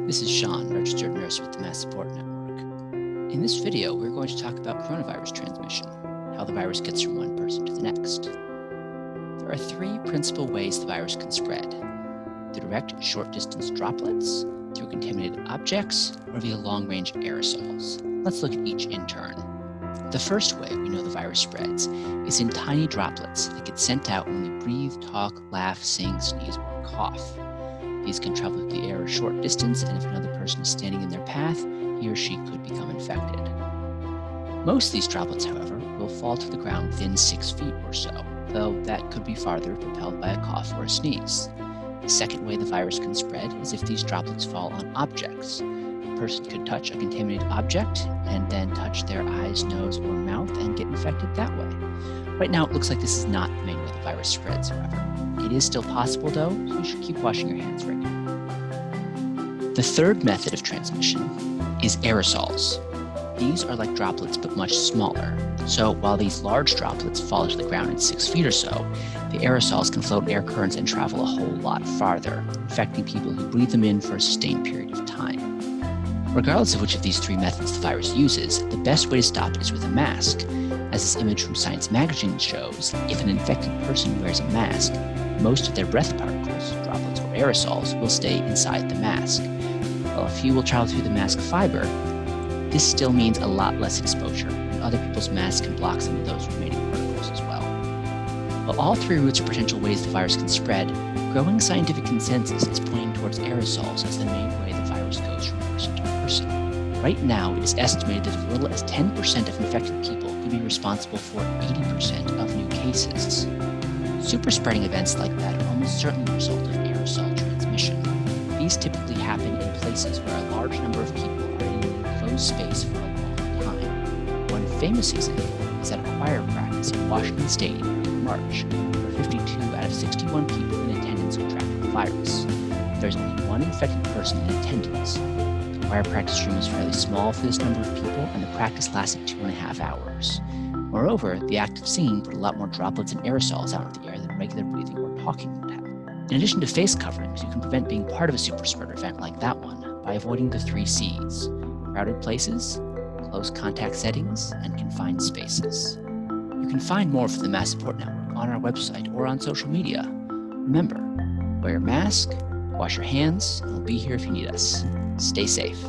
This is Sean, registered nurse with the MassSupport network. In this video, we're going to talk about coronavirus transmission, how the virus gets from one person to the next. There are three principal ways the virus can spread: the direct short-distance droplets, through contaminated objects, or via long-range aerosols. Let's look at each in turn. The first way we know the virus spreads is in tiny droplets that get sent out when we breathe, talk, laugh, sing, sneeze, or cough. These can travel through the air a short distance, and if another person is standing in their path, he or she could become infected. Most of these droplets, however, will fall to the ground within 6 feet or so, though that could be farther if propelled by a cough or a sneeze. The second way the virus can spread is if these droplets fall on objects. A person could touch a contaminated object and then touch their eyes, nose, or mouth and get infected that way. Right now, it looks like this is not the main way the virus spreads, however. It is still possible, though, so you should keep washing your hands regularly. The third method of transmission is aerosols. These are like droplets, but much smaller. So while these large droplets fall to the ground in 6 feet or so, the aerosols can float air currents and travel a whole lot farther, infecting people who breathe them in for a sustained period of time. Regardless of which of these three methods the virus uses, the best way to stop it is with a mask. As this image from Science magazine shows, if an infected person wears a mask, most of their breath particles, droplets or aerosols, will stay inside the mask. While a few will travel through the mask fiber, this still means a lot less exposure, and other people's masks can block some of those remaining particles as well. While all three routes are potential ways the virus can spread, growing scientific consensus is pointing towards aerosols as the main way the virus goes from person to person. Right now, it is estimated that as little as 10% of infected people could be responsible for 80% of new cases. Super spreading events like that are almost certainly the result of aerosol transmission. These typically happen in places where a large number of people are in an enclosed space for a long time. One famous example is at a choir practice in Washington State in early March, where 52 out of 61 people in attendance contracted the virus. There is only one infected person in attendance. The choir practice room is fairly small for this number of people, and the practice lasted 2.5 hours. Moreover, the act of singing put a lot more droplets and aerosols out into the air than regular breathing or talking would have. In addition to face coverings, you can prevent being part of a super spreader event like that one by avoiding the 3 C's: crowded places, close contact settings, and confined spaces. You can find more from the MassSupport network on our website or on social media. Remember, wear your mask, wash your hands, and we'll be here if you need us. Stay safe.